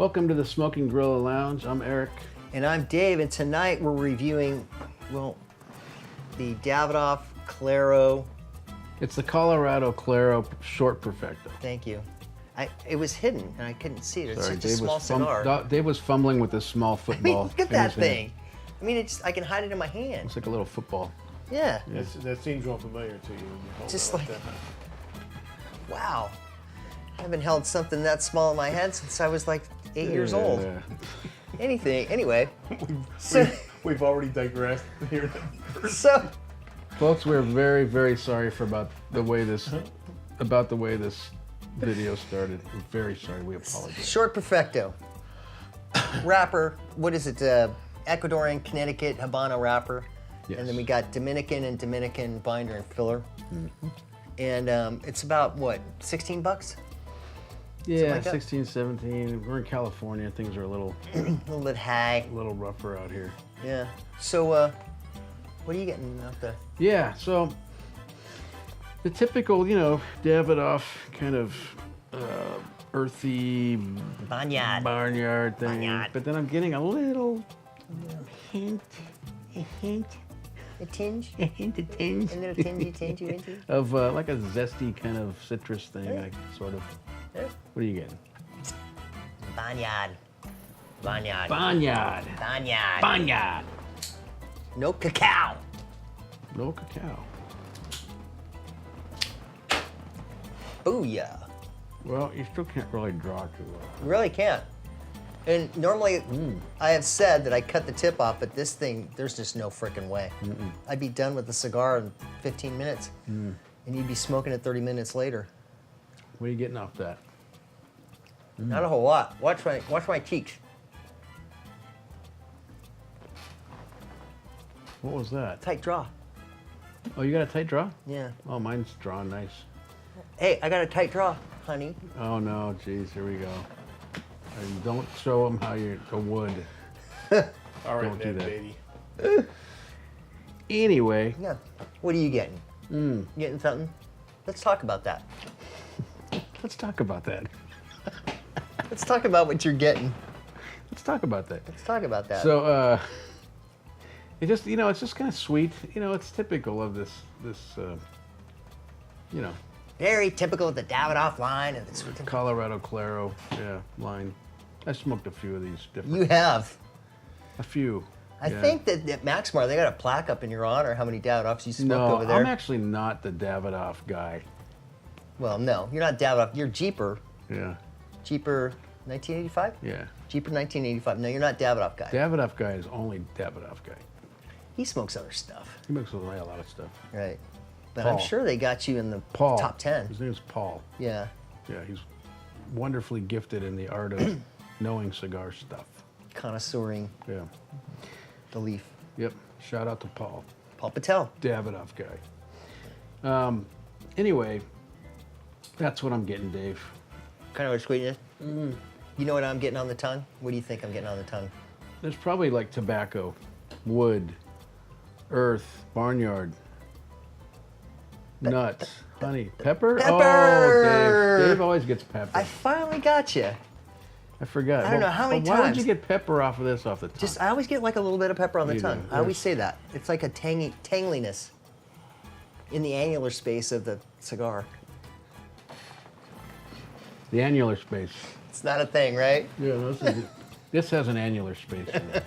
Welcome to the Smoking Gorilla Lounge. I'm Eric. And I'm Dave, and tonight we're reviewing, well, the Davidoff Claro. It's the Colorado Claro Short Perfecto. Thank you. It was hidden, and I couldn't see it. It's Sorry, such a small cigar. Dave was fumbling with this small I football. mean, look at that thing. I mean, I can hide it in my hand. It's like a little football. Yeah. That seems real familiar to you. When you hold Just it like, that. wow. I haven't held something that small in my hand since I was like 8 years old. Yeah. Anyway. So, We've already digressed here. so Folks, we're very, very sorry for about the way this video started. We're very sorry. We apologize. Short Perfecto. Wrapper, what is it? Ecuadorian, Connecticut, Habano wrapper. Yes. And then we got Dominican and Dominican binder and filler. Mm-hmm. And it's about, what, 16 bucks? Yeah, like that? 16, 17. We're in California. Things are a little A little bit high. rougher out here. Yeah. So, what are you getting out there? Yeah, so the typical, Davidoff kind of earthy Barnyard. thing. Barnyard. But then I'm getting a little hint A tinge? a tinge A little tingy. of like a zesty kind of citrus thing, like sort of. Yeah. What are you getting? Barnyard. No cacao. No cacao. Booyah. Well, you still can't really draw too well. Really can't. And normally, I have said that I cut the tip off, but this thing, there's just no frickin' way. I'd be done with the cigar in 15 minutes, and you'd be smoking it 30 minutes later. What are you getting off that? Not a whole lot. Watch my cheeks. What was that? Tight draw. Oh, you got a tight draw? Yeah. Oh, mine's drawn nice. Hey, I got a tight draw, honey. Oh no, geez, here we go. And don't show them how you're a wood. All right, Don't do then, that. baby. Anyway, Yeah. What are you getting? You getting something? Let's talk about that. let's talk about that. Let's talk about what you're getting. Let's talk about that. Let's talk about that. So, it just, it's just kind of sweet. It's typical of this, Very typical of the Davidoff line. And it's, Colorado Claro, line. I smoked a few of these different. you have. A few. I yeah. think that at Maxmar, they got a plaque up in your honor how many Davidoffs you smoked No, over there. I'm actually not the Davidoff guy. Well, no, you're not Davidoff. You're Jeeper. Yeah, Jeeper 1985? yeah. Jeeper 1985. No, you're not Davidoff guy. Davidoff guy is only Davidoff guy. He smokes other stuff. He makes a lot of stuff. Right. But Paul. I'm sure they got you in the Paul. top 10. His name's Paul. Yeah. Yeah, he's wonderfully gifted in the art of knowing cigar stuff. Connoisseuring Yeah. the leaf. Yep. Shout out to Paul. Paul Patel. Davidoff guy. Anyway, that's what I'm getting, Dave. Kind of what sweetness. You know what I'm getting on the tongue? What do you think I'm getting on the tongue? There's probably like tobacco, wood, earth, barnyard, nuts, honey, pepper? Pepper! Oh, Dave always gets pepper. I finally got you. I forgot. I don't know how many Why would times. you get pepper off of this off the top? I always get like a little bit of pepper on the You tongue. do, I always yes. say that. It's like a tangliness in the annular space of the cigar. The annular space. It's not a thing, right? Yeah, this has an annular space in it.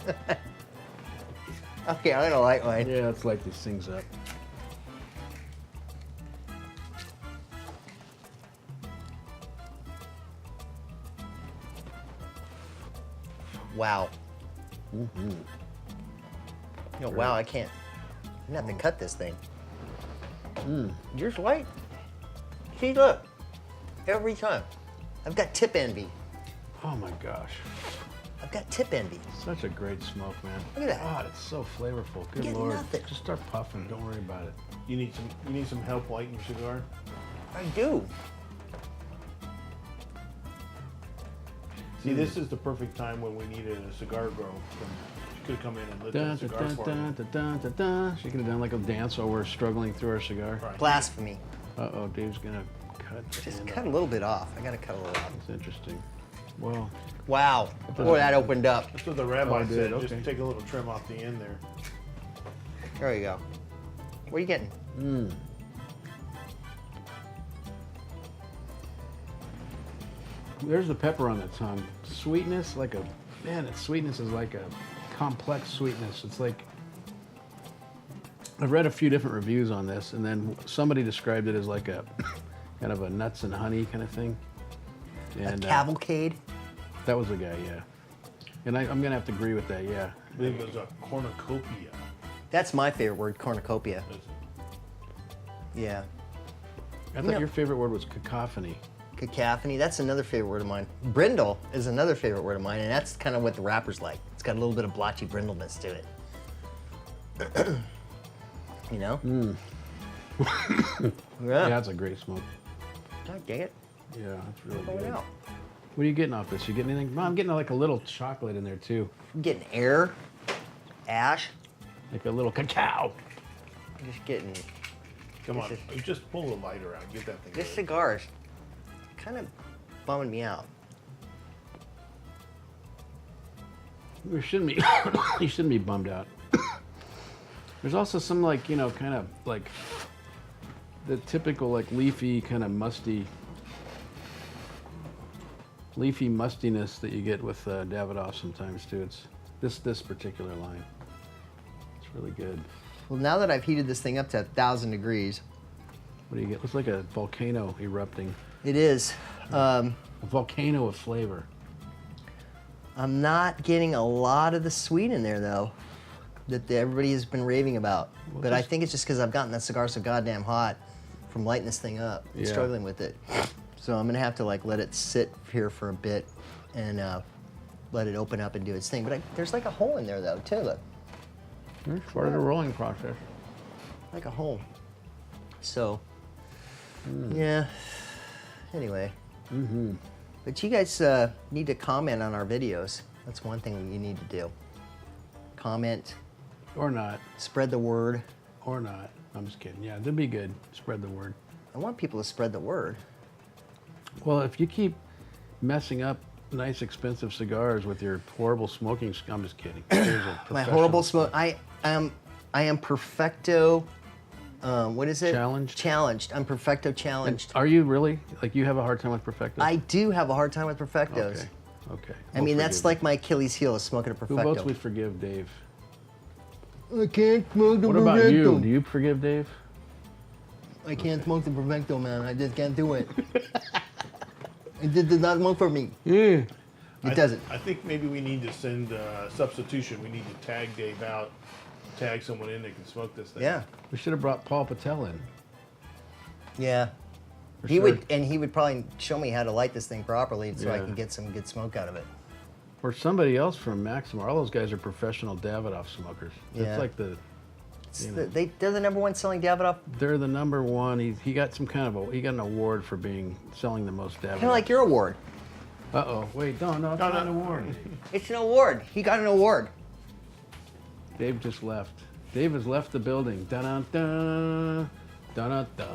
Okay, I'm gonna light mine. Yeah, let's light these things up. Wow. Wow, I can't. I'm gonna have to cut this thing. Yours light? See, look. Every time. I've got tip envy. Oh my gosh. I've got tip envy. Such a great smoke, man. Look at that. God, it's so flavorful. Good Get Lord. nothing. Just start puffing. Don't worry about it. You need some help lighting your cigar? I do. See, this is the perfect time when we needed a cigar grow. She could come in and lit that cigar for me. She could have done like a dance while we're struggling through our cigar. Right. Blasphemy. Uh-oh, Dave's gonna cut. Just stand cut up. a little bit off. I gotta cut a little off. That's interesting. Well, Wow. Boy, that opened up. That's what the rabbi it did, said. okay. Just take a little trim off the end there. There you go. What are you getting? there's the pepper on the tongue. Sweetness, like a, man, its sweetness is like a complex sweetness. It's like, I've read a few different reviews on this, and then somebody described it as like a kind of a nuts and honey kind of thing. And A cavalcade? that was the guy, yeah. And I'm gonna have to agree with that, yeah. I believe it was a cornucopia. That's my favorite word, cornucopia. Yeah. I thought your favorite word was cacophony. Cacophony, that's another favorite word of mine. Brindle is another favorite word of mine, and that's kind of what the rapper's like. It's got a little bit of blotchy brindleness to it. You know? Yeah, that's a great smoke. God dang it. Yeah, that's really Going good. out. What are you getting off this? You getting anything? I'm getting like a little chocolate in there too. I'm getting air, ash. Like a little cacao. I'm just getting. Come on, This just pull the lighter out. Get that thing. This going. cigar is kind of bumming me out. You shouldn't be. You shouldn't be bummed out. There's also some like, you know, kind of like the typical like leafy kind of mustiness that you get with Davidoff sometimes too. It's this particular line. It's really good. Well, now that I've heated this thing up to 1,000 degrees, What do you get? Looks like a volcano erupting. it is. A volcano of flavor. I'm not getting a lot of the sweet in there though, that everybody has been raving about. Well, But I just- think it's just because I've gotten that cigar so goddamn hot from lighting this thing up and Yeah. struggling with it. So I'm gonna have to like let it sit here for a bit and let it open up and do its thing. But there's like a hole in there though too. Look, It's part of the rolling process. like a hole. So yeah. Anyway. But you guys need to comment on our videos. That's one thing you need to do. Comment, Or not. spread the word. Or not. I'm just kidding. Yeah, that'd be good. Spread the word. I want people to spread the word. Well, if you keep messing up nice, expensive cigars with your horrible smoking, I'm just kidding. There's a My professional- horrible smoke. I am perfecto. What is it? Challenged? Challenged. I'm perfecto challenged. Are you really? Like you have a hard time with Perfecto? I do have a hard time with perfectos. Okay. Okay. I mean, that's like my Achilles heel is smoking a Who votes perfecto. we forgive Dave? I can't smoke the What about you? Do you forgive Dave? I can't smoke the perfecto, man. I just can't do it. It does not smoke for me. Yeah. It doesn't. I think maybe we need to send substitution. We need to tag Dave out, tag someone in that can smoke this thing. Yeah. We should have brought Paul Patel in. Yeah. For He sure. would, and he would probably show me how to light this thing properly, so I Yeah. can get some good smoke out of it. Or somebody else from Maximar. All those guys are professional Davidoff smokers. Yeah. It's like the, It's you know. they're the number one selling Davidoff. They're the number one. He got some kind of he got an award for selling the most Davidoff. Kind of like your award. Uh-oh. Wait, no, it's not an award. It's an award. He got an award. Dave just left. Dave has left the building. Da-da-da. Da-da-da.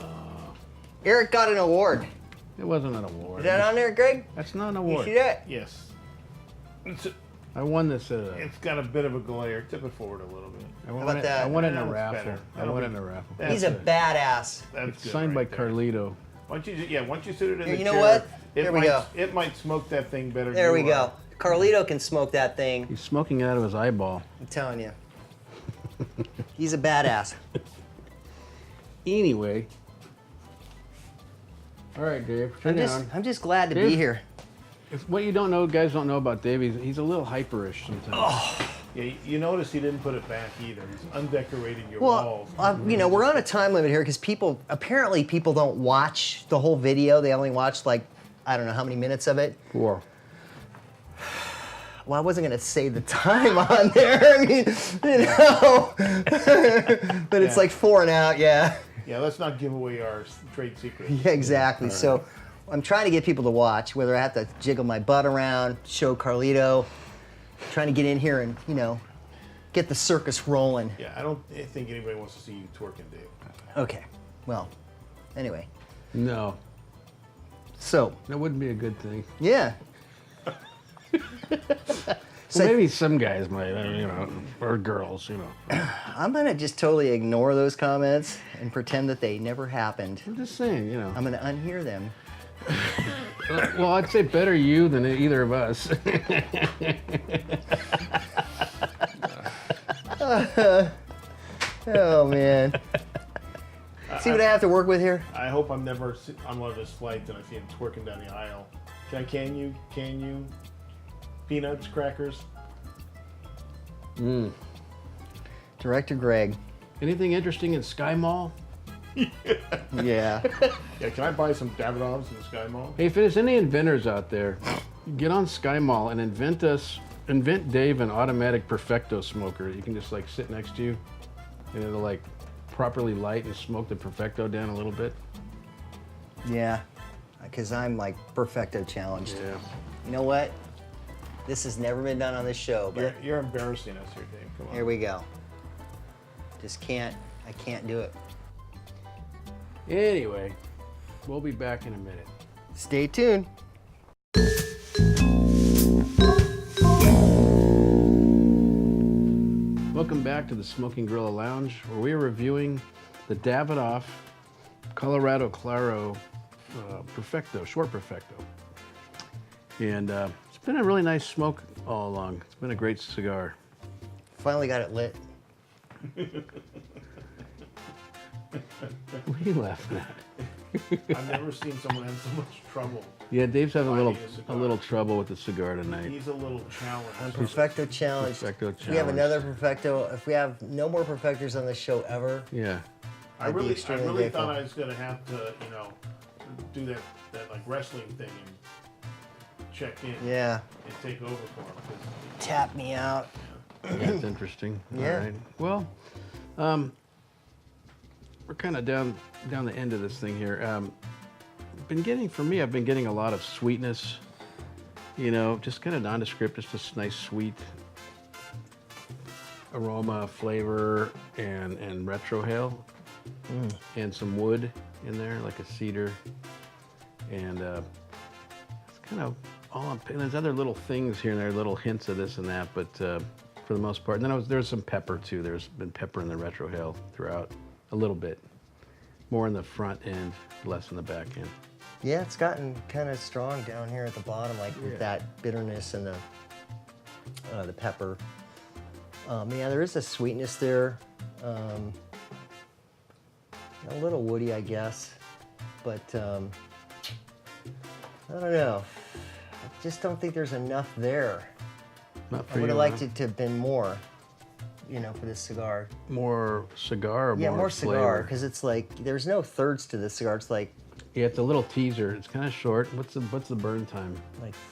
Eric got an award. It wasn't an award. Is that on there, Greg? That's not an You award. see that? Yes. I won this It's got a bit of a glare. Tip it forward a little bit. I won about it, that? I won it in a That's raffle. better. I That'll won it be- in a raffle. That's He's a good. badass. That's It's good signed right by there. Carlito. Why don't once you sit it in the You know chair, what? It There we might, go. It might smoke that thing better. There than we you go. are. Carlito can smoke that thing. He's smoking it out of his eyeball. I'm telling you. He's a badass. Anyway. All right, Dave. Sit down. I'm just glad to Dave? be here. What you don't know, guys don't know about Dave, he's a little hyperish sometimes. Yeah, you notice he didn't put it back either. He's undecorating your Well, walls. we're on a time limit here because apparently people don't watch the whole video. They only watch like, I don't know how many minutes of it. 4. Well, I wasn't going to say the time on there. I mean, but it's Yeah. like 4 and out, yeah. Yeah, let's not give away our trade secrets. Yeah, exactly. So I'm trying to get people to watch, whether I have to jiggle my butt around, show Carlito, trying to get in here and, get the circus rolling. Yeah, I don't think anybody wants to see you twerking, Dave. Okay. Well, anyway. No, So, that wouldn't be a good thing. yeah. So Well, maybe some guys might, or girls, I'm gonna just totally ignore those comments and pretend that they never happened. I'm just saying, I'm gonna unhear them. Well, I'd say better you than either of us. Oh man. See what I have to work with here? I hope I'm never on one of his flights and I see him twerking down the aisle. Can you? Peanuts, crackers. Director Greg. Anything interesting in Sky Mall? Yeah. Yeah, can I buy some Davidoffs in the Sky Mall? Hey, if there's any inventors out there, get on Sky Mall and invent Dave an automatic Perfecto smoker. You can just like sit next to you and it'll like properly light and smoke the Perfecto down a little bit. Yeah. Because I'm like Perfecto challenged. Yeah. You know what? This has never been done on this show, but You're embarrassing us here, Dave. Come on. here we go. I can't do it. Anyway, we'll be back in a minute. Stay tuned. Welcome back to the Smoking Gorilla Lounge, where we are reviewing the Davidoff Colorado Claro Perfecto, short Perfecto. And it's been a really nice smoke all along. It's been a great cigar. Finally got it lit. What are you laughing at? I've never seen someone have so much trouble. Yeah, Dave's having a Finding little trouble with the cigar tonight. He's a little challenged. I'm Perfecto challenged. Perfecto If we have challenged. another Perfecto, if we have no more Perfectos on the show ever, Yeah. I I'd be really extremely thought grateful. I was gonna have to, do that like wrestling thing and check in yeah, and take over for him. 'Cause tap me out. That's interesting. Yeah. All right. Well, we're kind of down the end of this thing here. I've been getting a lot of sweetness. Just kind of nondescript, just a nice sweet aroma, flavor, and retrohale, and some wood in there, like a cedar, and it's kind of all. And there's other little things here and there, little hints of this and that, but for the most part. And then there's some pepper too. There's been pepper in the retrohale throughout, a little bit, more in the front end, less in the back end. Yeah, it's gotten kind of strong down here at the bottom, like with that bitterness and the pepper. Yeah, there is a sweetness there. A little woody, I guess, but I don't know. I just don't think there's enough there. Not for I would you, have liked huh? it to have been more, for this cigar. More cigar or Yeah, more cigar, flavor? because it's like there's no thirds to this cigar. It's like Yeah, it's a little teaser. It's kind of short. What's the burn time?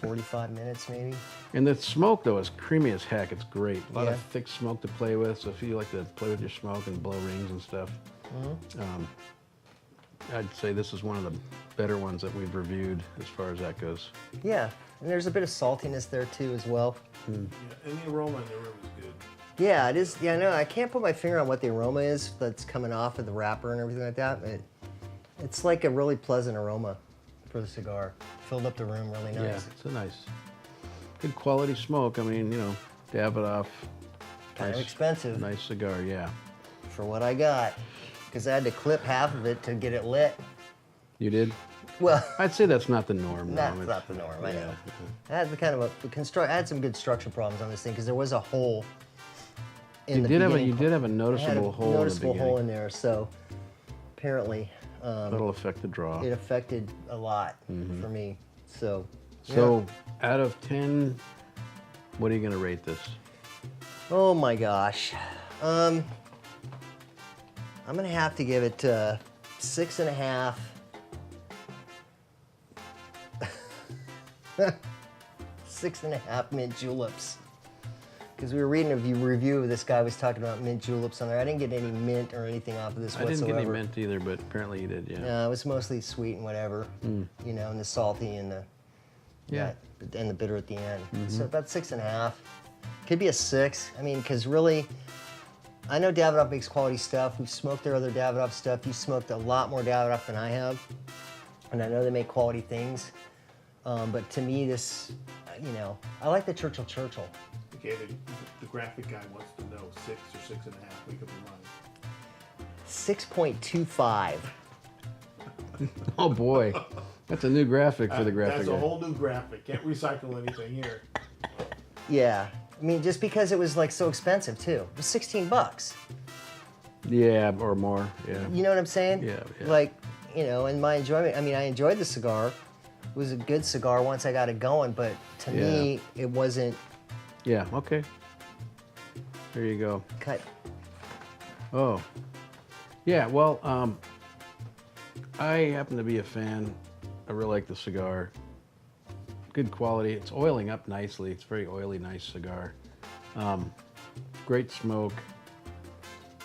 45 minutes maybe. And the smoke though is creamy as heck. It's great. A lot Yeah. of thick smoke to play with. So if you like to play with your smoke and blow rings and stuff, I'd say this is one of the better ones that we've reviewed as far as that goes. Yeah, and there's a bit of saltiness there too as well. yeah, and the aroma in the room is good. Yeah, it is. Yeah, no, I can't put my finger on what the aroma is that's coming off of the wrapper and everything like that. But it's like a really pleasant aroma for the cigar. Filled up the room really nice. Yeah, it's a nice, good quality smoke. I mean, Davidoff. Kind of expensive Nice cigar, yeah. for what I got, because I had to clip half of it to get it lit. You did? Well, I'd say that's not the norm. though. that's It's- not the norm. I yeah, know. I had I had some good structure problems on this thing because there was a hole in the beginning. You did have a I had noticeable hole noticeable in the hole beginning. in there, so apparently That'll affect the draw. it affected a lot for me. So, So, out of 10, what are you going to rate this? oh my gosh, I'm gonna have to give it 6.5. 6.5 mint juleps. Because we were reading a review of this guy was talking about mint juleps on there. I didn't get any mint or anything off of this I whatsoever. didn't get any mint either, but apparently you did, yeah. No, it was mostly sweet and whatever, and the salty and the Yeah. and the bitter at the end. So about 6.5. Could be a 6. I mean, because really, I know Davidoff makes quality stuff. We've smoked their other Davidoff stuff. You smoked a lot more Davidoff than I have, and I know they make quality things. But to me, this you know, I like the Churchill. Okay, the graphic guy wants to know 6 or 6.5. We could be lying. 6.25. Oh boy, that's a new graphic for the graphic That's a guy. whole new graphic. Can't recycle anything here. Yeah. I mean, just because it was like so expensive too. It was 16 bucks. Yeah, or more. Yeah. You know what I'm saying? Yeah, yeah. Like, you know, and my enjoyment, I mean, I enjoyed the cigar. It was a good cigar once I got it going, but to me, it wasn't Yeah. Okay. There you go. cut. Oh. Yeah. Well, I happen to be a fan. I really like the cigar. Good quality. It's oiling up nicely. It's a very oily, nice cigar. Great smoke.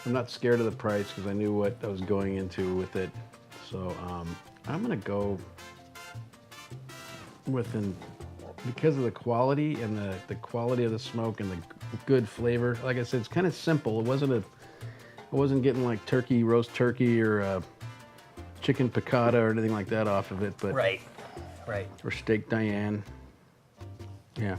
I'm not scared of the price because I knew what I was going into with it. So I'm gonna go with because of the quality and the quality of the smoke and the good flavor. Like I said, it's kind of simple. I wasn't getting like roast turkey or chicken piccata or anything like that off of it, but Right. or steak Diane. Yeah,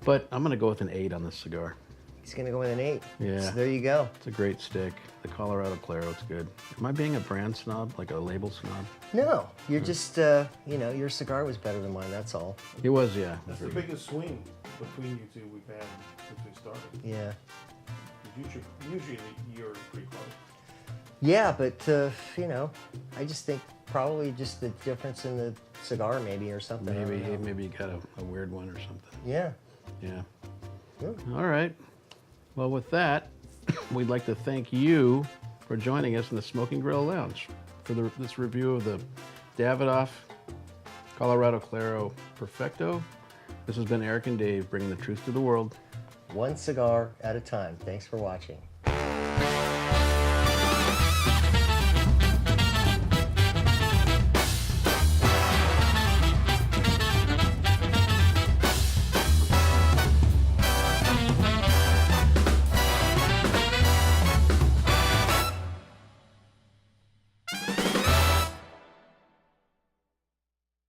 but I'm gonna go with an 8 on this cigar. He's gonna go with an 8. Yeah. So there you go. It's a great stick. The Colorado Claro, it's good. Am I being a brand snob, like a label snob? No, you're just, you know, your cigar was better than mine. That's all. It was, yeah. That's the biggest swing between you two we've had since we started. Yeah. Usually you're pretty close. Yeah, but you know, I just think probably just the difference in the cigar, maybe, or something. I don't know. Maybe you got a weird one or something. Yeah. Yeah. Yeah. All right. Well, with that, we'd like to thank you for joining us in the Smoking Grill Lounge for this review of the Davidoff Colorado Claro Perfecto. This has been Eric and Dave bringing the truth to the world. One cigar at a time. Thanks for watching.